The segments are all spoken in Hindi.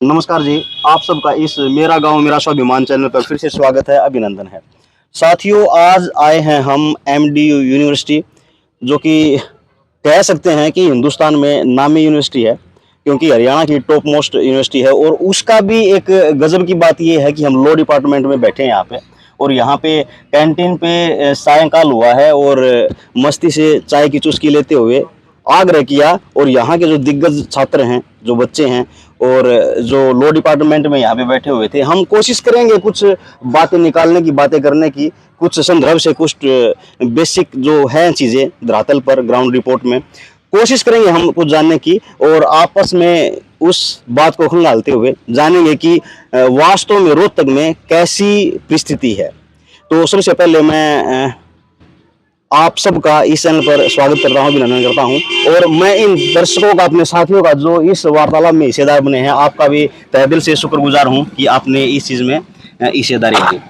नमस्कार जी। आप सबका इस मेरा गांव मेरा स्वाभिमान चैनल पर फिर से स्वागत है, अभिनंदन है। साथियों, आज आए हैं हम एमडीयू यूनिवर्सिटी, जो कि कह सकते हैं कि हिंदुस्तान में नामी यूनिवर्सिटी है, क्योंकि हरियाणा की टॉप मोस्ट यूनिवर्सिटी है। और उसका भी एक गजब की बात यह है कि हम लॉ डिपार्टमेंट में बैठे हैं यहाँ पे, और यहाँ पे कैंटीन पे सायंकाल हुआ है और मस्ती से चाय की चुस्की लेते हुए आग्रह किया। और यहाँ के जो दिग्गज छात्र हैं, जो बच्चे हैं और जो लॉ डिपार्टमेंट में यहाँ पे बैठे हुए थे, हम कोशिश करेंगे कुछ बातें निकालने की, बातें करने की, कुछ संदर्भ से, कुछ बेसिक जो है चीज़ें धरातल पर ग्राउंड रिपोर्ट में कोशिश करेंगे हम कुछ जानने की, और आपस में उस बात को खंगालते हुए जानेंगे कि वास्तव में रोहतक में कैसी परिस्थिति है। तो सबसे पहले मैं आप सबका इस चैनल पर स्वागत करता हूं, अभिनंदन करता हूं। और मैं इन दर्शकों का, अपने साथियों का, जो इस वार्तालाप में हिस्सेदार बने हैं, आपका भी तहे दिल से शुक्रगुजार हूं कि आपने इस चीज़ में हिस्सेदारी दी।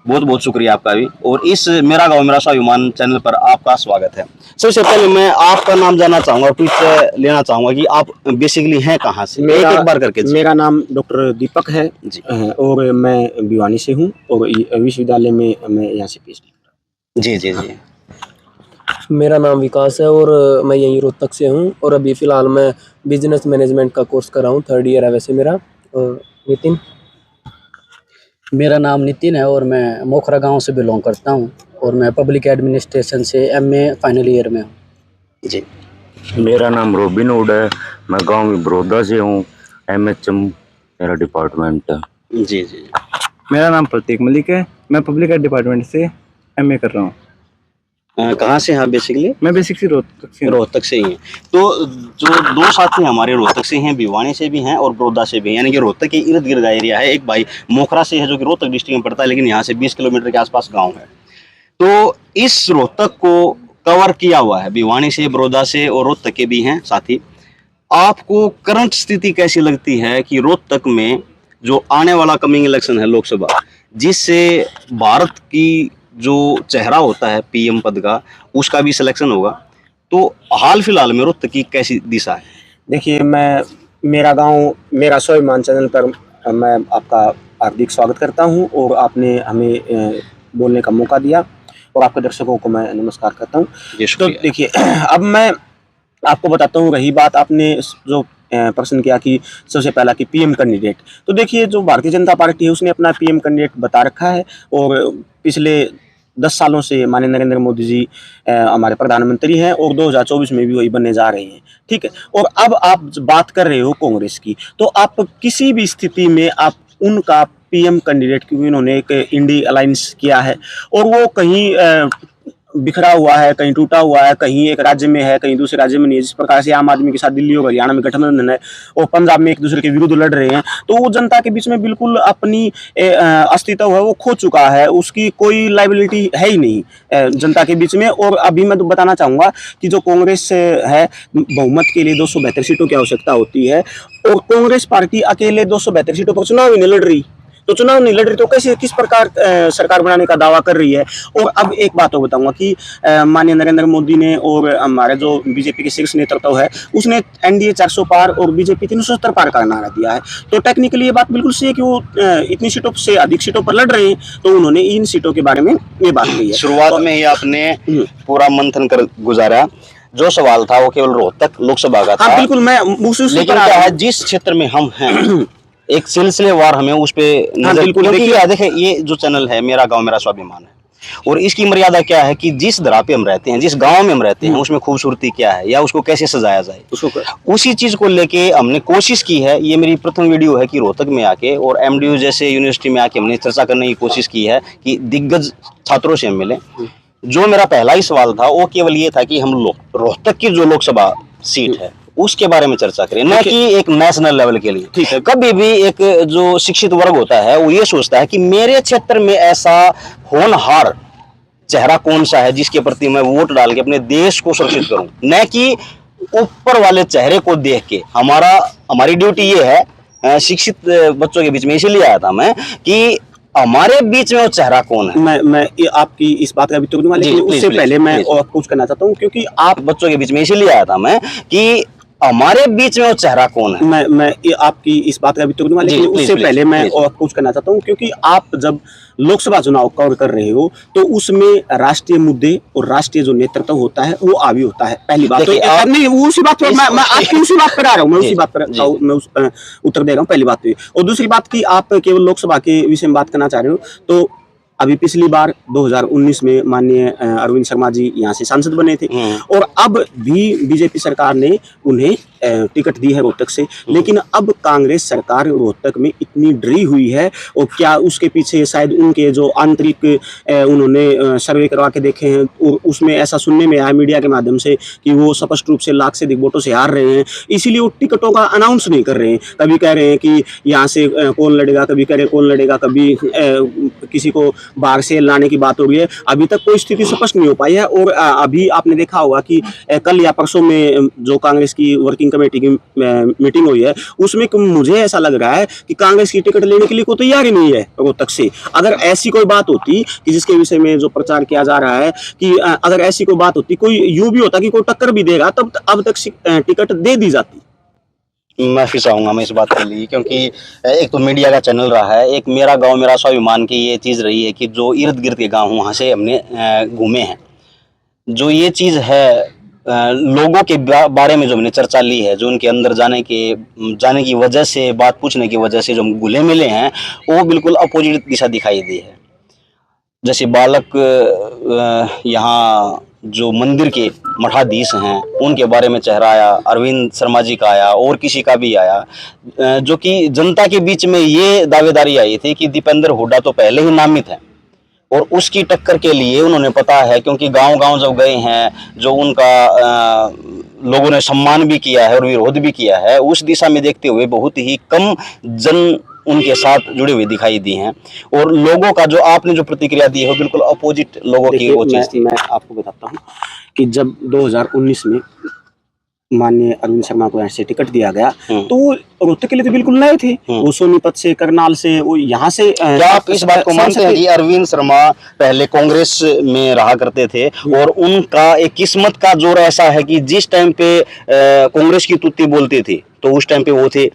बहुत बहुत शुक्रिया आपका भी। और इस मेरा गांव मेरा स्वाभिमान चैनल पर आपका स्वागत है। सबसे पहले मैं आपका नाम जानना चाहूँगा, परिचय लेना चाहूँगा कि आप बेसिकली हैं कहाँ से, एक बार करके। मेरा नाम डॉक्टर दीपक है जी, और मैं भिवानी से हूँ और विश्वविद्यालय में मैं यहाँ से पीएचडी कर रहा हूँ। जी जी जी। मेरा नाम विकास है और मैं यहीं रोहतक से हूँ और अभी फ़िलहाल मैं बिजनेस मैनेजमेंट का कोर्स कर रहा हूँ, 3rd ईयर है वैसे मेरा। और नितिन? मेरा नाम नितिन है और मैं मोखरा गांव से बिलोंग करता हूं और मैं पब्लिक एडमिनिस्ट्रेशन से एमए फाइनल ईयर में हूं। जी, मेरा नाम रोबिन हुड है, मैं गांव में बड़ौदा से हूँ। एमएचएम मेरा डिपार्टमेंट है। जी जी। मेरा नाम प्रतीक मलिक है, मैं पब्लिक हेल्थ डिपार्टमेंट से एमए कर रहा हूँ। कहाँ से हैं आप बेसिकली? मैं बेसिकली रोहतक से ही हैं। तो जो दो साथी हमारे रोहतक से हैं, भिवानी से भी हैं और बड़ौदा से भी हैं, यानी कि रोहतक के इर्द गिर्द एरिया है। एक भाई मोखरा से है, जो कि रोहतक डिस्ट्रिक्ट में पड़ता है, लेकिन यहाँ से 20 किलोमीटर के आसपास गाँव है। तो इस रोहतक को कवर किया हुआ है, भिवानी से, बड़ौदा से और रोहतक के भी हैं साथी। आपको करंट स्थिति कैसी लगती है कि रोहतक में जो आने वाला कमिंग इलेक्शन है लोकसभा, जिससे भारत की जो चेहरा होता है पीएम पद का, उसका भी सिलेक्शन होगा, तो हाल फिलहाल में रोहतक की कैसी दिशा है? देखिए, मैं मेरा गांव मेरा स्वाभिमान चैनल पर मैं आपका हार्दिक स्वागत करता हूं और आपने हमें बोलने का मौका दिया और आपके दर्शकों को मैं नमस्कार करता हूं। तो देखिए, अब मैं आपको बताता हूं, रही बात आपने जो प्रश्न किया कि सबसे पहला कि पीएम कैंडिडेट, तो देखिए जो भारतीय जनता पार्टी है उसने अपना पीएम कैंडिडेट बता रखा है और पिछले 10 सालों से माननीय नरेंद्र मोदी जी हमारे प्रधानमंत्री हैं और 2024 में भी वही बनने जा रहे हैं, ठीक है। और अब आप बात कर रहे हो कांग्रेस की, तो आप किसी भी स्थिति में आप उनका पीएम कैंडिडेट, क्योंकि उन्होंने एक इंडी अलायंस किया है और वो कहीं बिखरा हुआ है, कहीं टूटा हुआ है, कहीं एक राज्य में है, कहीं दूसरे राज्य में नहीं है। जिस प्रकार से आम आदमी के साथ दिल्ली और हरियाणा में गठबंधन है और पंजाब में एक दूसरे के विरुद्ध लड़ रहे हैं, तो वो जनता के बीच में बिल्कुल अपनी अस्तित्व है वो खो चुका है, उसकी कोई लाइबिलिटी है ही नहीं जनता के बीच में। और अभी मैं तो बताना चाहूँगा कि जो कांग्रेस है, बहुमत के लिए 272 सीटों की आवश्यकता होती है और कांग्रेस पार्टी अकेले 272 सीटों पर चुनाव ही नहीं लड़ रही, तो चुनाव नहीं लड़ रही तो कैसे, किस प्रकार सरकार बनाने का दावा कर रही है। और अब एक बात और बताऊंगा कि माननीय नरेंद्र मोदी ने और हमारे जो बीजेपी के शीर्ष नेतृत्व है उसने एनडीए 400 पार और बीजेपी 370 पार का नारा दिया है। तो टेक्निकली ये बात बिल्कुल सही है कि वो इतनी सीटों से अधिक सीटों पर लड़ रहे हैं, तो उन्होंने इन सीटों के बारे में ये बात कही है। शुरुआत में ही आपने पूरा मंथन कर गुजारा। जो सवाल था वो केवल रोहतक लोकसभा का था। हाँ, बिल्कुल, मैं लेकिन क्या है, जिस क्षेत्र में हम हैं एक सिलसिलेवार हमें उस पे बिल्कुल, देखिए ये जो चैनल है मेरा गांव मेरा स्वाभिमान है, और इसकी मर्यादा क्या है कि जिस धरा पे हम रहते हैं, जिस गांव में हम रहते हैं, उसमें खूबसूरती क्या है या उसको कैसे सजाया जाए, उसी चीज को लेके हमने कोशिश की है। ये मेरी प्रथम वीडियो है कि रोहतक में आके और एमडीयू जैसे यूनिवर्सिटी में आके हमने चर्चा करने की कोशिश की है कि दिग्गज छात्रों से हम मिले। जो मेरा पहला ही सवाल था वो केवल ये था कि हम रोहतक की जो लोकसभा सीट है उसके बारे में चर्चा करें, न कि एक नेशनल लेवल के लिए। ठीक है, कभी भी एक जो शिक्षित वर्ग होता है वो ये सोचता है कि मेरे क्षेत्र में ऐसा होनहार चेहरा कौन सा है जिसके प्रति मैं वोट डाल के अपने देश को सुरक्षित करूं, न कि ऊपर वाले चेहरे को देख के। हमारी ड्यूटी ये है शिक्षित बच्चों के बीच में, इसीलिए आया था मैं कि हमारे बीच में वो चेहरा कौन है। मैं आपकी इस बात का भी तुक दूंगा, लेकिन उससे पहले मैं और कुछ करना चाहता हूँ, क्योंकि आप बच्चों के बीच में इसीलिए आया था मैं कि हमारे बीच में वो चेहरा कौन है? मैं आपकी इस बात का भी तुरंत, जी, लेकिन प्लीज, उससे प्लीज, पहले मैं प्लीज। और कुछ करना चाहता हूँ, क्योंकि आप जब लोकसभा चुनाव कवर कर रहे हो तो उसमें राष्ट्रीय मुद्दे और राष्ट्रीय जो नेतृत्व होता है वो हावी होता है। पहली बात तो देखिए, आप- नहीं, वो उसी बात पर मैं आपकी उसी बात पर आ रहा हूँ, मैं जी, उसी बात पर जी। मैं उत्तर दे रहा हूँ। पहली बात तो ये, और दूसरी बात की आप केवल लोकसभा के विषय में बात करना चाह रहे हो, तो अभी पिछली बार 2019 में माननीय अरविंद शर्मा जी यहाँ से सांसद बने थे, और अब भी बीजेपी सरकार ने उन्हें टिकट दी है रोहतक से, लेकिन अब कांग्रेस सरकार रोहतक में इतनी डरी हुई है, और क्या उसके पीछे शायद उनके जो आंतरिक उन्होंने सर्वे करवा के देखे हैं, और उसमें ऐसा सुनने में आया मीडिया के माध्यम से कि वो स्पष्ट रूप से लाख से अधिक वोटों से हार रहे हैं, इसीलिए वो टिकटों का अनाउंस नहीं कर रहे हैं। कभी कह रहे हैं कि यहाँ से कौन लड़ेगा, कभी कह रहे हैं कौन लड़ेगा, कभी किसी को बाहर से लाने की बात हो रही है। अभी तक कोई स्थिति स्पष्ट नहीं हो पाई है, और अभी आपने देखा होगा कि कल या परसों में जो कांग्रेस की वर्किंग कमेटी की मीटिंग हुई है, उसमें मुझे ऐसा लग रहा है कि कांग्रेस की टिकट लेने के लिए कोई तैयार ही नहीं है रोहतक से। अगर ऐसी कोई बात होती कि जिसके विषय में जो प्रचार किया जा रहा है कि अगर ऐसी कोई बात होती, कोई यूं भी होता कि कोई टक्कर भी देगा, तब अब तक टिकट दे दी जाती। मैं फिर आऊंगा मैं इस बात के लिए, क्योंकि एक तो मीडिया का चैनल रहा है, एक मेरा गांव मेरा स्वाभिमान की ये चीज़ रही है कि जो इर्द गिर्द के गांव वहाँ से हमने घूमे हैं, जो ये चीज़ है लोगों के बारे में जो हमने चर्चा ली है, जो उनके अंदर जाने की वजह से, बात पूछने की वजह से जो हम घुले मिले हैं, वो बिल्कुल अपोजिट दिशा दिखाई दी है। जैसे बालक यहाँ जो मंदिर के मठाधीश हैं उनके बारे में चेहरा आया, अरविंद शर्मा जी का आया, और किसी का भी आया, जो कि जनता के बीच में ये दावेदारी आई थी कि दीपेंद्र हुड्डा तो पहले ही नामित है, और उसकी टक्कर के लिए उन्होंने पता है, क्योंकि गांव-गांव जब गए हैं, जो उनका लोगों ने सम्मान भी किया है और विरोध भी किया है, उस दिशा में देखते हुए बहुत ही कम जन उनके साथ जुड़े हुए दिखाई दी हैं, और लोगों का जो आपने जो प्रतिक्रिया दी है वो बिल्कुल अपोजिट लोगों की वो चीज़ थी। मैं आपको बताता हूँ कि जब 2019 में माननीय अरविंद शर्मा को यहाँ से टिकट दिया गया, तो वो रोहतक के लिए तो बिल्कुल नए थे। वो सोनीपत से, करनाल से, वो यहाँ से क्या आप इस बात को मानते हैं कि अरविंद शर्मा पहले कांग्रेस में रहा करते थे, और उनका एक किस्मत का जोर ऐसा है कि जिस टाइम पे कांग्रेस की तुत्ती बोलती थी तो उस टाइम पे वो थे,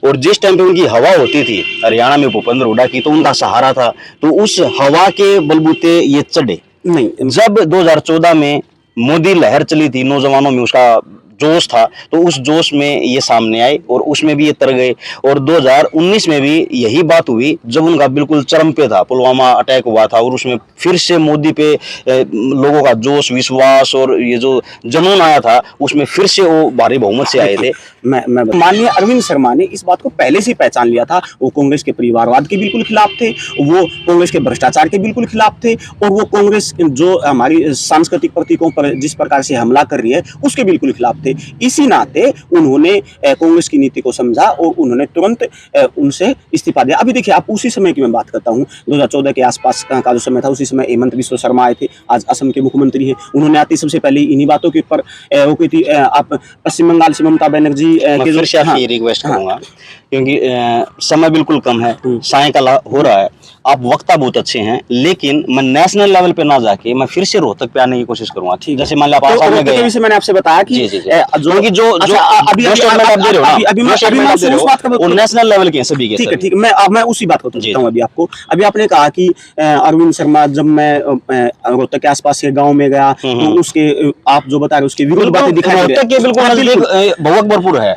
और जिस टाइम पे उनकी हवा होती थी हरियाणा में भूपेंद्र हुड्डा की, तो उनका सहारा था, तो उस हवा के बलबूते ये चढ़े। नहीं, जब 2014 में मोदी लहर चली थी, नौजवानों में उसका जोश था, तो उस जोश में ये सामने आए और उसमें भी ये तर गए, और 2019 में भी यही बात हुई जब उनका बिल्कुल चरम पे था, पुलवामा अटैक हुआ था, और उसमें फिर से मोदी पे लोगों का जोश, विश्वास और ये जो जुनून आया था, उसमें फिर से वो भारी बहुमत से आए थे। मैं माननीय अरविंद शर्मा ने इस बात को पहले से पहचान लिया था। वो कांग्रेस के परिवारवाद के बिल्कुल खिलाफ थे, वो कांग्रेस के भ्रष्टाचार के बिल्कुल खिलाफ थे, और वो कांग्रेस जो हमारी सांस्कृतिक प्रतीकों पर जिस प्रकार से हमला कर रही है उसके बिल्कुल खिलाफ थे। इसी नाते उन्होंने कांग्रेस की नीति को समझा और उन्होंने तुरंत उनसे इस्तीफा दिया। अभी देखिए, आप उसी समय की मैं बात करता हूँ, 2014 के आसपास का जो समय था, उसी समय हेमंत बिस्वा शर्मा आए थे, आज असम के मुख्यमंत्री हैं। उन्होंने आते सबसे पहले इन्हीं बातों के ऊपर वो की थी, आप पश्चिम बंगाल से ममता बनर्जी के फिर से आपकी रिक्वेस्ट करूंगा, क्योंकि समय बिल्कुल कम है, सायंकाल हो रहा है, आप वक्ता बहुत अच्छे हैं, लेकिन मैं नेशनल लेवल पे ना जाके मैं फिर से रोहतक पे आने की कोशिश करूंगा। ठीक, जैसे मान लिया आप आसाम में गए, मैंने आपसे बताया कि जी, जो अभी स्टेटमेंट आप दे रहे हो ना, वो नेशनल लेवल के हैं सभी के। ठीक है, मैं उसी बात को बताता हूँ अभी आपको। अभी आपने कहा कि अरविंद शर्मा, जब मैं रोहतक के आसपास के गाँव में गया तो उसके आप जो बता रहे उसके विरोध बातें दिखाई दे रही है, बिल्कुल भवक भरपूर है,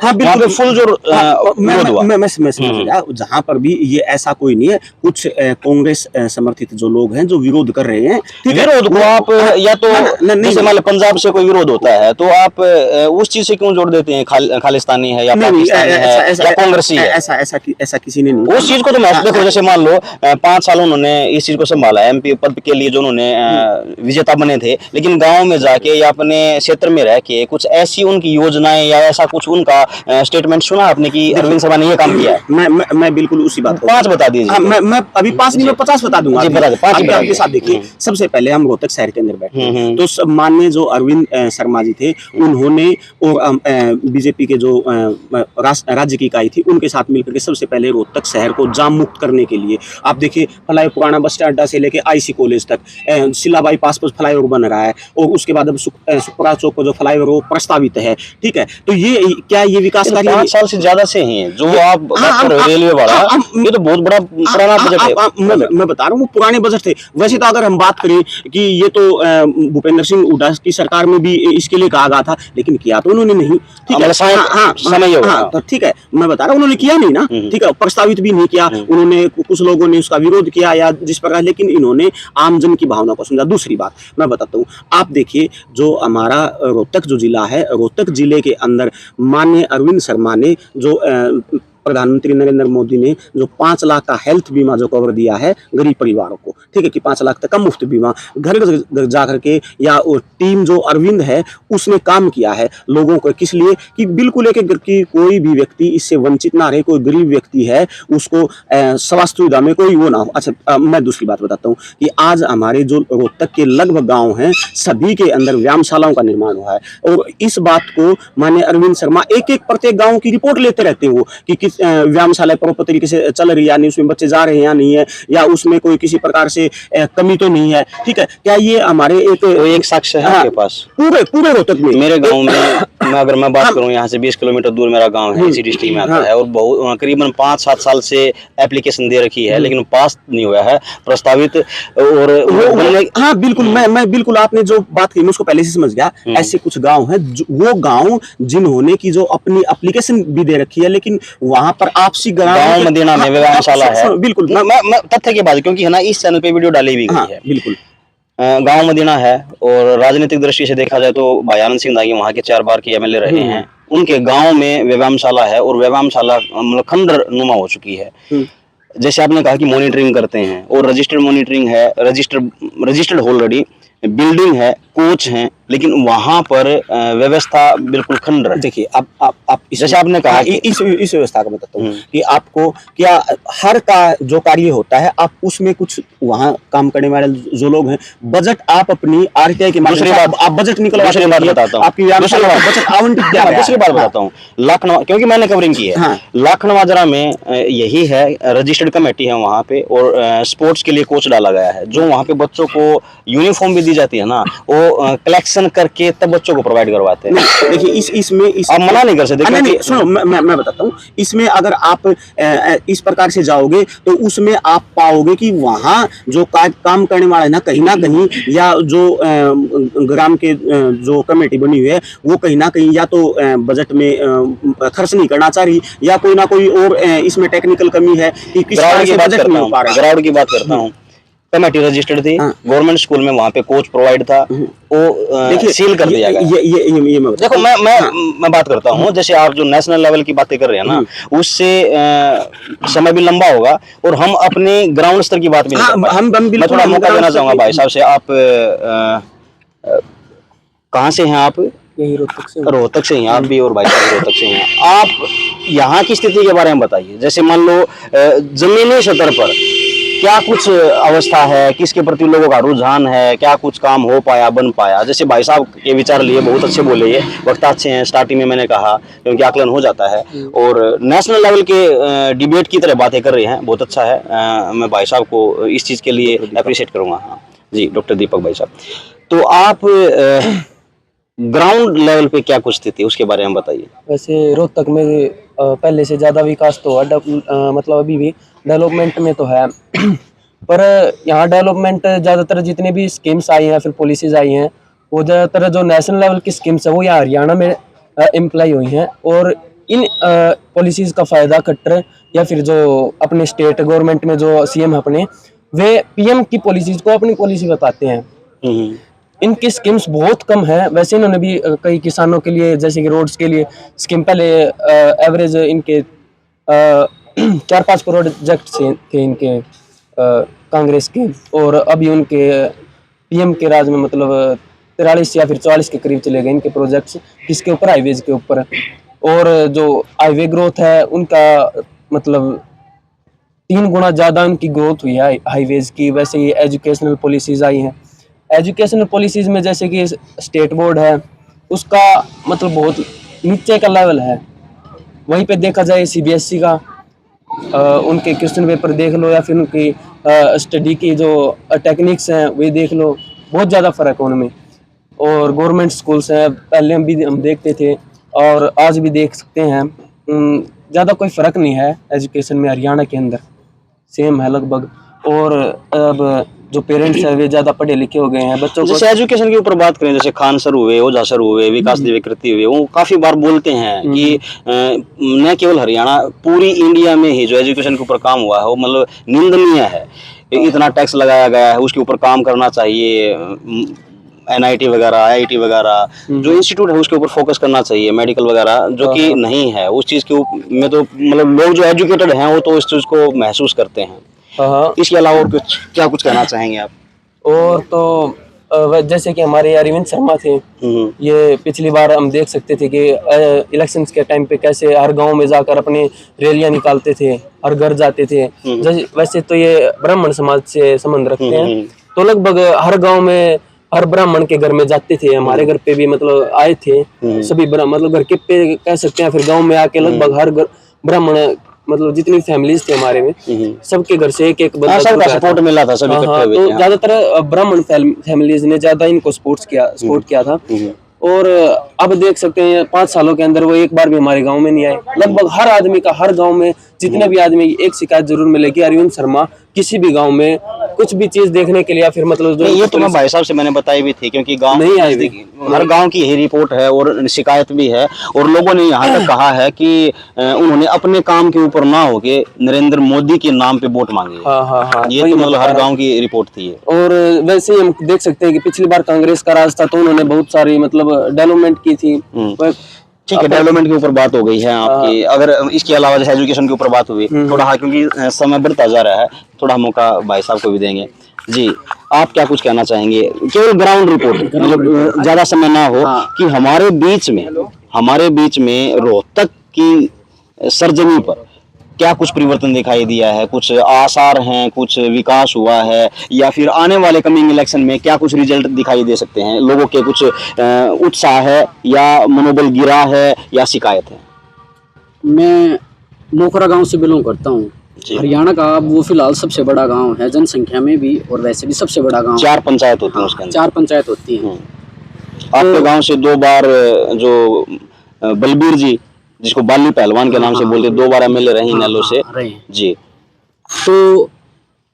फुल जो मैं समझ गया। जहाँ पर भी ये ऐसा कोई नहीं है, कुछ कांग्रेस समर्थित जो लोग हैं जो विरोध कर रहे हैं, विरोध को आप या तो जैसे मान लो पंजाब से कोई विरोध होता है तो आप उस चीज से क्यों जोड़ देते हैं, खालिस्तानी है या पाकिस्तानी है या कांग्रेसी है? ऐसा किसी ने नहीं। उस चीज को तो मैं देखो, जैसे मान लो 5 साल उन्होंने इस चीज को संभाला, एमपी पद के लिए जो उन्होंने विजेता बने थे, लेकिन गाँव में जाके या अपने क्षेत्र में रह के कुछ ऐसी उनकी योजनाएं या ऐसा कुछ उनका स्टेटमेंट सुना आपने कि अरविंद शर्मा ने ये काम किया है? मैं बिल्कुल उसी बात 5 बता दीजिए। मैं अभी 5 नहीं, मैं 50 बता दूंगा। आपके साथ देखिए, हम्म। सबसे पहले हम रोहतक शहर के अंदर बैठे, तो माननीय जो अरविंद शर्मा जी थे, उन्होंने और बीजेपी के जो राज्य की इकाई थी उनके साथ मिलकर के सबसे पहले रोहतक शहर को जाम मुक्त करने के लिए, आप देखिए फलाई पुराना बस स्टैंड अड्डा से लेके आईसी कॉलेज तक शिला बाईपास पर फ्लाईओवर बन रहा है, और उसके बाद अब सुखपुरा चौक पर जो फ्लाईओवर वो प्रस्तावित है। ठीक है, तो ये क्या क्या ये विकास ये तो कार्य 5 साल से ज्यादा से ही है जो आप बात कर रहे हो, रेलवे वाला, ये तो बहुत बड़ा पुराना बजट है। मैं बता रहा हूँ वो पुराने बजट थे। वैसे तो अगर हम बात करें कि ये तो भूपेंद्र सिंह हुड्डा की सरकार में भी इसके लिए कहा गया था, लेकिन किया तो उन्होंने नहीं। ठीक है, समय हो गया। तो ठीक है, मैं बता रहा हूँ उन्होंने किया नहीं ना। ठीक है, प्रस्तावित भी नहीं किया उन्होंने, कुछ लोगों ने उसका विरोध किया या जिस प्रकार, लेकिन इन्होंने आम जन की भावना को समझा। दूसरी बात मैं बताता हूँ, आप देखिए जो हमारा रोहतक जो जिला है, रोहतक जिले के अंदर माननीय अरविंद शर्मा ने जो प्रधानमंत्री नरेंद्र मोदी ने जो 5 लाख का हेल्थ बीमा जो कवर दिया है गरीब परिवारों को, ठीक है, कि 5 लाख तक का मुफ्त बीमा घर घर जा करके, या वो टीम जो अरविंद है उसने काम किया है लोगों को, किस लिए कि बिल्कुल एक घर की कोई भी व्यक्ति इससे वंचित ना रहे। कोई गरीब व्यक्ति है उसको स्वास्थ्य सुविधा में कोई वो ना हो। अच्छा, मैं दूसरी बात बताता हूँ कि आज हमारे जो रोहतक के लगभग गाँव हैं सभी के अंदर व्यायामशालाओं का निर्माण हुआ है, और इस बात को माननीय अरविंद शर्मा एक एक प्रत्येक गाँव की रिपोर्ट लेते रहते हैं वो कि व्यायामशाला प्रॉपर तरीके से चल रही है या नहीं, उसमें बच्चे जा रहे हैं या नहीं है, या उसमें कोई किसी प्रकार से कमी तो नहीं है। ठीक है, क्या ये हमारे एक साक्ष्य है आपके पास? पूरे रोहतक में, मेरे गांव में अगर मैं बात करूं, यहाँ से 20 किलोमीटर दूर मेरा गांव है, इसी डिस्ट्रिक्ट में आता है, और बहुत करीबन 5-7 साल से एप्लीकेशन दे रखी है लेकिन पास नहीं हुआ है प्रस्तावित। और हाँ बिल्कुल, मैं बिल्कुल आपने जो बात की मैं उसको पहले से समझ गया। ऐसे कुछ गांव हैं वो गांव जिन्होंने की जो अपनी एप्लीकेशन भी दे रखी है, लेकिन वहां पर आपसी गांव मदीना में व्यायामशाला है। बिल्कुल, मैं तथ्य की बात, क्योंकि है ना इस चैनल पे वीडियो डाली भी गई है। बिल्कुल, गांव मदीना है, और राजनीतिक दृष्टि से देखा जाए तो भाई आनंद सिंह दागी वहाँ के 4 बार के एमएलए रहे हैं, उनके गांव में व्यायामशाला है, और व्यायामशाला मतलब खंडर नुमा हो चुकी है। जैसे आपने कहा कि मॉनिटरिंग करते हैं, और रजिस्टर्ड मॉनिटरिंग है, रजिस्टर्ड ऑलरेडी, बिल्डिंग है, कोच हैं, लेकिन वहां पर व्यवस्था बिल्कुल खंडर है। देखिए आप जैसे आपने कहा कि इस व्यवस्था का बताता हूँ कि आपको क्या हर का जो कार्य होता है आप उसमें कुछ वहाँ काम करने वाले जो लोग हैं, बजट आप अपनी आरटीआई के माध्यम से आप बजट निकलवा, दूसरी बात बताता हूँ, आपकी बजट आवंटित किया गया है। दूसरी बात बताता हूँ, लखनऊ, क्योंकि मैंने कवरिंग की है, लखनऊ जरा में यही है, रजिस्टर्ड कमेटी है वहाँ पे, और स्पोर्ट्स के लिए कोच डाला गया है, जो वहाँ पे बच्चों को यूनिफॉर्म भी दी जाती है ना, वो कलेक्शन करके तब बच्चों को प्रोवाइड करवाते हैं। देखिए इसमें आप मना नहीं कर सकते। नहीं, सुनो, मैं बताता हूँ, इसमें अगर आप इस प्रकार से जाओगे तो उसमें आप पाओगे कि वहाँ जो काम करने वाला है ना कहीं या जो ग्राम के जो कमेटी बनी हुई है वो कहीं ना कहीं या तो बजट में खर्च नहीं करना चाह रही, या कोई ना कोई और इसमें टेक्निकल कमी है कि किस तरह से बजट नहीं हो पा रहा है। ग्राउंड की बात करता हूँ, कमेटी रजिस्टर्ड थी, गवर्नमेंट स्कूल में वहाँ पे कोच प्रोवाइड था, वो सील कर दिया गया। ये देखो मैं बात करता हूँ, जैसे आप जो नेशनल लेवल की बातें कर रहे हैं ना, उससे समय भी लंबा होगा, और हम अपने ग्राउंड स्तर की बात भी नहीं। मैं थोड़ा मौका देना चाहूंगा भाई साहब से। आप कहाँ से हैं? आप यही रोहतक से। रोहतक से हैं आप भी, और भाई साहब रोहतक से हैं। आप यहाँ की स्थिति के बारे में बताइए। जैसे मान लो जमीनी स्तर पर क्या कुछ अवस्था है, किसके प्रति लोगों का रुझान है, क्या कुछ काम हो पाया, बन पाया? जैसे भाई साहब के विचार लिए बहुत अच्छे बोले, ये वक्ता अच्छे हैं, स्टार्टिंग में मैंने कहा, क्योंकि आकलन हो जाता है, और नेशनल लेवल के डिबेट की तरह बातें कर रहे हैं, बहुत अच्छा है। मैं भाई साहब को इस चीज़ के लिए अप्रिशिएट करूँगा। हाँ जी, डॉक्टर दीपक भाई साहब, तो आप ग्राउंड लेवल पे क्या कुछ स्थिति उसके बारे में बताइए। वैसे रोहतक में पहले से ज़्यादा विकास तो है, मतलब अभी भी डेवलपमेंट में तो है, पर यहाँ डेवलपमेंट ज़्यादातर जितनी भी स्कीम्स आई हैं, फिर पॉलिसीज़ आई हैं, वो ज़्यादातर जो नेशनल लेवल की स्कीम्स है वो यहाँ हरियाणा में एम्प्लाई हुई हैं, और इन पॉलिसीज़ का फ़ायदा कट्टर या फिर जो अपने स्टेट गवर्नमेंट में जो सीएम है अपने, वे पीएम की पॉलिसीज़ को अपनी पॉलिसी बताते हैं। इनकी स्कीम्स बहुत कम है। वैसे इन्होंने भी कई किसानों के लिए, जैसे कि रोड्स के लिए स्कीम, पहले एवरेज इनके 4-5 प्रोजेक्ट थे इनके कांग्रेस के, और अभी उनके पीएम के राज में मतलब 43 या फिर 44 के करीब चले गए इनके प्रोजेक्ट्स, किसके ऊपर, हाईवेज के ऊपर। और जो हाईवे ग्रोथ है उनका मतलब 3 गुना ज़्यादा उनकी ग्रोथ हुई है हाईवेज की। वैसे ही एजुकेशनल पॉलिसीज़ आई हैं, एजुकेशनल पॉलिसीज़ में जैसे कि स्टेट बोर्ड है उसका मतलब बहुत नीचे का लेवल है। वहीं पे देखा जाए सीबीएसई का, उनके क्वेश्चन पेपर देख लो, या फिर उनकी स्टडी की जो टेक्निक्स हैं वे देख लो, बहुत ज़्यादा फ़र्क है उनमें। और गवर्नमेंट स्कूल्स हैं, पहले हम देखते थे और आज भी देख सकते हैं ज़्यादा कोई फ़र्क नहीं है एजुकेशन में हरियाणा के अंदर, सेम है लगभग। और अब जो पेरेंट्स हैं वे ज़्यादा पढ़े लिखे हो गए हैं, बच्चों को जैसे एजुकेशन के ऊपर बात करें, जैसे खान सर हुए, ओझा सर हुए, विकास दिव्यकृति हुए, वो काफी बार बोलते हैं कि न केवल हरियाणा, पूरी इंडिया में ही जो एजुकेशन के ऊपर काम हुआ है वो मतलब निंदनीय है। इतना टैक्स लगाया गया है, उसके ऊपर काम करना चाहिए। NIT वगैरह, IIT वगैरह जो इंस्टीट्यूट है उसके ऊपर फोकस करना चाहिए, मेडिकल वगैरह, जो कि नहीं है उस चीज के में। तो मतलब लोग जो एजुकेटेड हैं वो तो इस चीज को महसूस करते हैं। हाँ। इसके अलावा और कुछ क्या कुछ कहना चाहेंगे आप? और तो जैसे कि हमारे अरविंद शर्मा थे, ये पिछली बार हम देख सकते थे कि इलेक्शंस के टाइम पे कैसे हर गांव में जाकर अपनी रैलियां निकालते थे, हर घर जाते थे। वैसे तो ये ब्राह्मण समाज से संबंध रखते हैं, तो लगभग हर गांव में हर ब्राह्मण के घर में जाते थे। हमारे घर पे भी मतलब आए थे सभी मतलब घर के पे कह सकते हैं, फिर गाँव में आके लगभग हर ब्राह्मण मतलब जितनी फैमिलीज थे हमारे में, सबके घर से एक एक बंदा सबका सपोर्ट मिला था, सभी इकट्ठे हुए थे। तो ज्यादातर ब्राह्मण फैमिलीज ने ज्यादा इनको सपोर्ट किया था। और अब देख सकते हैं 5 सालों के अंदर वो एक बार भी हमारे गांव में नहीं आए। लगभग हर आदमी का, हर गांव में जितने भी आदमी, एक शिकायत जरूर मिलेगी, अरविंद शर्मा किसी भी गांव में कुछ भी चीज देखने के लिए, या फिर मतलब जो ये तो मैं भाई साहब से मैंने बताई भी थी, क्योंकि गांव नहीं आए थे। हर गांव की यही रिपोर्ट है और शिकायत भी है। और लोगों ने यहाँ तक कहा है कि उन्होंने अपने काम के ऊपर ना होके नरेंद्र मोदी के नाम पे वोट मांगे। हाँ, ये तो मतलब हर गांव की रिपोर्ट थी ये। और वैसे ही हम देख सकते हैं कि पिछली बार कांग्रेस का राज था तो उन्होंने बहुत सारी मतलब डेवलपमेंट की थी। ठीक है, डेवलपमेंट के ऊपर बात हो गई है आपकी। अगर इसके अलावा जैसे एजुकेशन के ऊपर बात हुई थोड़ा, हाँ, क्योंकि समय बढ़ता जा रहा है, थोड़ा मौका भाई साहब को भी देंगे। जी, आप क्या कुछ कहना चाहेंगे? केवल ग्राउंड रिपोर्ट, मतलब ज्यादा समय ना हो, कि हमारे बीच में रोहतक की सरजमी पर क्या कुछ परिवर्तन दिखाई दिया है, कुछ आसार हैं, कुछ विकास हुआ है, या फिर आने वाले कमिंग इलेक्शन में क्या कुछ रिजल्ट दिखाई दे सकते हैं? लोगों के कुछ उत्साह है, या मनोबल गिरा है, या शिकायत है? मैं मोखरा गांव से बिलोंग करता हूँ। हरियाणा का वो फिलहाल सबसे बड़ा गांव है, जनसंख्या में भी और वैसे भी सबसे बड़ा गांव। 4 पंचायत होती हैं उसके अंदर। 4 पंचायत होती हैं। आपके गांव से 2 बार जो बलबीर जी, जिसको बाली पहलवान के नाम से बोलते, 2 बार MLA रही नैलो से। जी, तो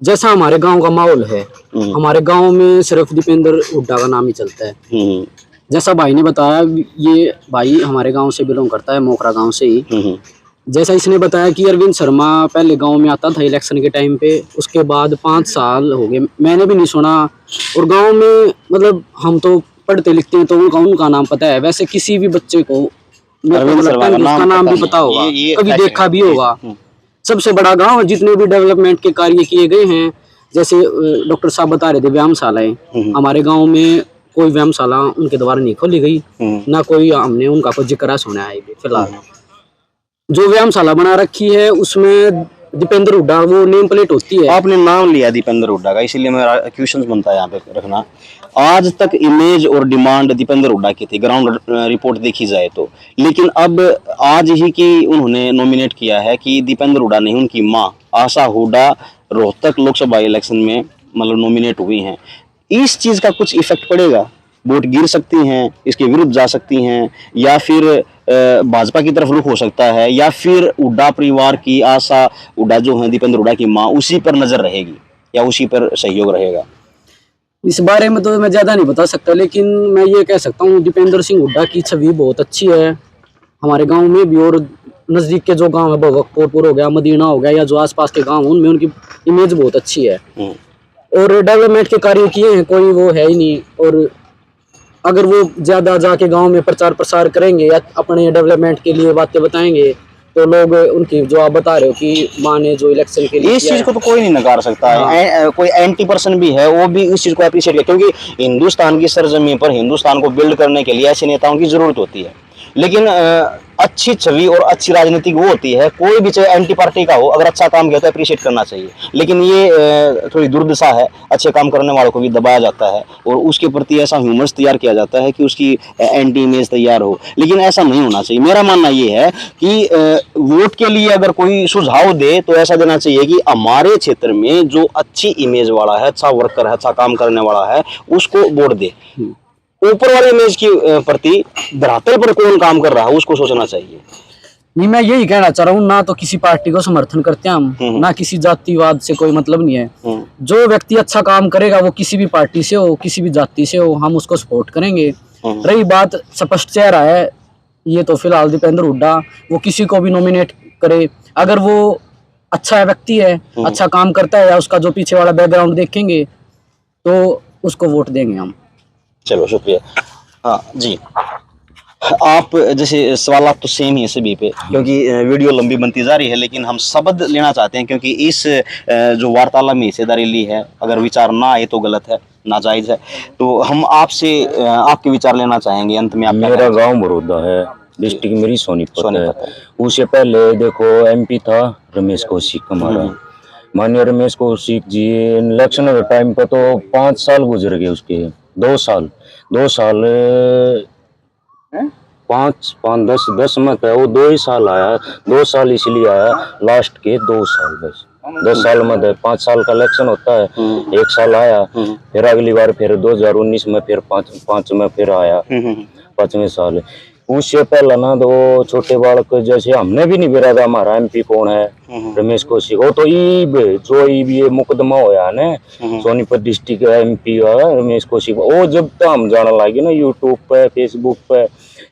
जैसा हमारे गांव का माहौल है, हमारे गांव में सिर्फ दीपेंद्र हुड्डा का नाम ही चलता है। जैसा भाई ने बताया, ये भाई हमारे गांव से बिलोंग करता है, मोखरा गांव से ही। जैसा इसने बताया कि अरविंद शर्मा पहले गांव में आता था इलेक्शन के टाइम पे, उसके बाद 5 साल हो गए, मैंने भी नहीं सुना। और गांव में मतलब हम तो पढ़ते लिखते हैं तो उनका नाम पता है। वैसे किसी भी बच्चे को उसका नाम भी पता होगा, कभी देखा भी होगा। सबसे बड़ा गांव, जितने भी डेवलपमेंट के कार्य किए गए हैं, जैसे डॉक्टर साहब बता रहे थे व्यायामशालाएं, हमारे गांव में कोई व्यायामशाला उनके द्वारा नहीं खोली गई, ना कोई हमने उनका कोई जिक्र सुना है फिलहाल। जो व्यायामशाला बना रखी है उसमें दीपेंद्र हुड्डा वो नेम प्लेट होती है। आपने नाम लिया दीपेंद्र हुड्डा का, इसीलिए मेरा क्वेश्चन बनता है यहाँ पे रखना। आज तक इमेज और डिमांड दीपेंद्र हुड्डा की थी, ग्राउंड रिपोर्ट देखी जाए तो। लेकिन अब आज ही की उन्होंने नॉमिनेट किया है कि दीपेंद्र हुड्डा नहीं, उनकी माँ आशा हुड्डा रोहतक लोकसभा इलेक्शन में मतलब नॉमिनेट हुई हैं। इस चीज का कुछ इफेक्ट पड़ेगा? वोट गिर सकती हैं, इसके विरुद्ध जा सकती हैं, या फिर भाजपा की तरफ रुख हो सकता है, या फिर हुड्डा परिवार की आशा हुड्डा जो है दीपेंद्र हुड्डा की माँ, उसी पर नजर रहेगी या उसी पर सहयोग रहेगा? इस बारे में तो मैं ज्यादा नहीं बता सकता, लेकिन मैं ये कह सकता हूँ दीपेंद्र सिंह हुड्डा की छवि बहुत अच्छी है हमारे गांव में भी, और नजदीक के जो गांव है, भगतपुर हो गया, मदीना हो गया, या जो आसपास के गांव, उनमें उनकी इमेज बहुत अच्छी है। और डेवलपमेंट के कार्य किए हैं, कोई वो है ही नहीं। और अगर वो ज्यादा जाके गांव में प्रचार प्रसार करेंगे या अपने डेवलपमेंट के लिए बातें बताएंगे, तो लोग उनकी, जो आप बता रहे हो कि माँ ने जो इलेक्शन के लिए, इस चीज को तो कोई नहीं नकार सकता है। कोई एंटी पर्सन भी है वो भी इस चीज को अप्रिशिएट किया, क्योंकि हिंदुस्तान की सरजमीन पर हिंदुस्तान को बिल्ड करने के लिए ऐसे नेताओं की जरूरत होती है। लेकिन अच्छी छवि और अच्छी राजनीति वो होती है, कोई भी चाहे एंटी पार्टी का हो, अगर अच्छा काम किया तो अप्रिशिएट करना चाहिए। लेकिन ये थोड़ी दुर्दशा है, अच्छे काम करने वालों को भी दबाया जाता है और उसके प्रति ऐसा ह्यूमर्स तैयार किया जाता है कि उसकी एंटी इमेज तैयार हो। लेकिन ऐसा नहीं होना चाहिए। मेरा मानना ये है कि वोट के लिए अगर कोई सुझाव दे तो ऐसा देना चाहिए कि हमारे क्षेत्र में जो अच्छी इमेज वाला है, अच्छा वर्कर है, अच्छा काम करने वाला है, उसको वोट दे। ऊपर वाले इमेज की प्रति धरातल पर कौन काम कर रहा है उसको सोचना चाहिए। नहीं, मैं यही कहना चाह रहा हूँ, ना तो किसी पार्टी को समर्थन करते हैं हम, ना किसी जातिवाद से कोई मतलब नहीं है। जो व्यक्ति अच्छा काम करेगा वो किसी भी पार्टी से हो, किसी भी जाति से हो, हम उसको सपोर्ट करेंगे। रही बात स्पष्ट चेहरा है, ये तो फिलहाल दीपेंद्र हुड्डा, वो किसी को भी नॉमिनेट करे, अगर वो अच्छा व्यक्ति है, अच्छा काम करता है, या उसका जो पीछे वाला बैकग्राउंड देखेंगे तो उसको वोट देंगे हम। चलो शुक्रिया। हाँ जी, आप जैसे सवालात तो सेम ही है सभी पे, क्योंकि वीडियो लंबी बनती जा रही है, लेकिन हम शब्द लेना चाहते हैं, क्योंकि इस जो वार्तालाप में हिस्सेदारी ली है, अगर विचार ना आए तो गलत है, नाजायज है। तो हम आपसे आपके विचार लेना चाहेंगे। अंत में आप क्या मेरा कहना गांव बड़ौदा है, डिस्ट्रिक्ट मेरी सोनीपत सोनीपत है। उससे पहले देखो एमपी था रमेश कौशिक हमारा, माननीय रमेश कौशिक जी। इलेक्शन के टाइम पर तो 5 साल गुजर गए उसके, 2 साल 5 10 मत है वो, 2 ही साल आया, 2 साल इसलिए आया, लास्ट के 2 साल बस, 10 साल मत है। 5 साल का इलेक्शन होता है, 1 साल आया, फिर अगली बार फिर 2019 में फिर 5 में फिर आया, 5वें साल। उससे पहला ना तो छोटे बालक जैसे हमने भी नहीं बेरा था हमारा एमपी कौन है, रमेश कौशिक। वो तो ये मुकदमा होया ना सोनीपत डिस्ट्रिक्ट एमपी का रमेश कौशिक, वो जब तो हम जाना लगे ना यूट्यूब पे फेसबुक पे,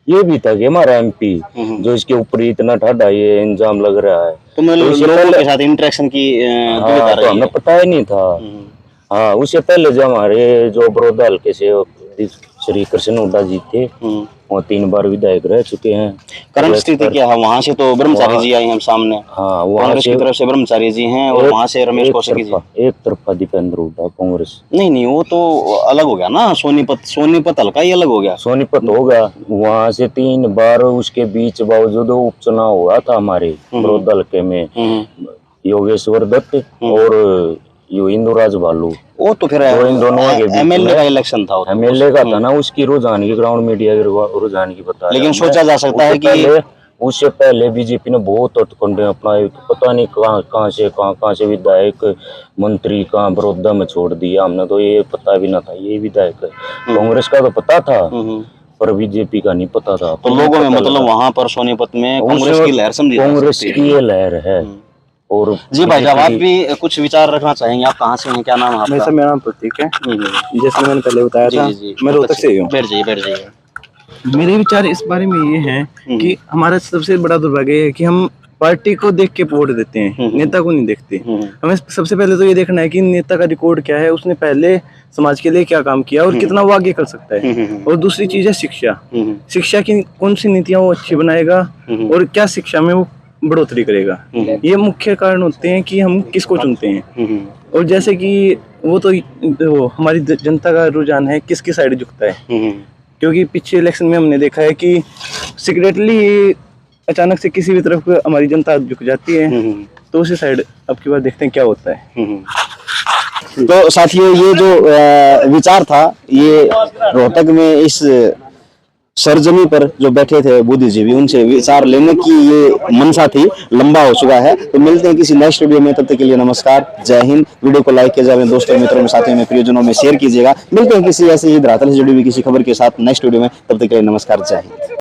ये भी था कि हमारा एमपी जो इसके ऊपर इतना ठाडा ये इंजाम लग रहा है। तो मतलब लोगों के साथ इंटरेक्शन की दुविधा तो रही हमें है। पता ही नहीं था। हाँ, उससे पहले जो हमारे जो बड़ौदा हल्के से श्री कृष्ण हुड्डा जी थे, वो 3 बार विधायक रह चुके हैं। करंट स्थिति क्या है? वहाँ से तो ब्रह्मचारी जी आए हैं सामने, हाँ, वहाँ कांग्रेस की तरफ से ब्रह्मचारी जी हैं, और वहाँ से रमेश कौशिक जी। एक तरफा दीपेंद्र हुड्डा कांग्रेस। नहीं, वो तो अलग हो गया ना, सोनीपत हल्का ही अलग हो गया। सोनीपत होगा, वहाँ से 3 बार उसके बीच बावजूद उपचुनाव हुआ था हमारे बड़ौदा हल्के में, योगेश्वर दत्त और इंदुराज भालू। वो तो फिर इन दोनों के बीच एमएलए का इलेक्शन था, एमएलए का था ना, उसकी रुझान की ग्राउंड मीडिया की रुझान की बता। लेकिन सोचा जा सकता है कि उससे पहले बीजेपी ने बहुत हथकंडे अपनाए, पता नहीं कहाँ से विधायक मंत्री कहाँ बड़ौदा में छोड़ दिया, हमने तो ये पता भी ना था ये विधायक है। कांग्रेस का तो पता था पर बीजेपी का नहीं पता था। तो लोगों में मतलब वहाँ पर सोनीपत में कांग्रेस की लहर समझी जा कांग्रेस सकती की ये लहर है। और जी भाई साहब, आप भी कुछ विचार रखना चाहेंगे? आप कहाँ से हैं, क्या नाम है आपका? मेरा नाम प्रतीक है, जैसे मैंने पहले बताया था, मैं रोहतक से ही हूँ। बैठ जाइए। मेरे विचार इस बारे में ये हैं कि हमारा सबसे बड़ा दुर्भाग्य है कि हम पार्टी को देख के वोट देते हैं, नेता को नहीं देखते। हमें सबसे पहले तो ये देखना है कि नेता का रिकॉर्ड क्या है, उसने पहले समाज के लिए क्या काम किया और कितना वो आगे कर सकता है। और दूसरी चीज है शिक्षा की कौन सी नीतियां वो अच्छी बनाएगा और क्या शिक्षा में वो बढ़ोतरी करेगा। ये मुख्य कारण होते हैं कि हम किसको चुनते हैं। और जैसे कि वो हमारी जनता का रुझान है किसकी साइड झुकता है, क्योंकि पिछले इलेक्शन में हमने देखा है कि सीक्रेटली अचानक से किसी भी तरफ हमारी जनता झुक जाती है, तो उसी साइड अब की बार देखते हैं क्या होता है। तो साथियों, ये जो विचार था, ये रोहतक में इस सरजमी पर जो बैठे थे बुद्धिजीवी, उनसे विचार लेने की ये मनसा थी, लंबा हो चुका है। तो मिलते हैं किसी नेक्स्ट वीडियो में, तब तक के लिए नमस्कार, जय हिंद। वीडियो को लाइक किया जाए, दोस्तों मित्रों में साथियों में प्रियजनों में शेयर कीजिएगा। मिलते हैं किसी ऐसी ही धरातल से जुड़ी हुई किसी खबर के साथ नेक्स्ट वीडियो में, तब तक के लिए नमस्कार, जय हिंद।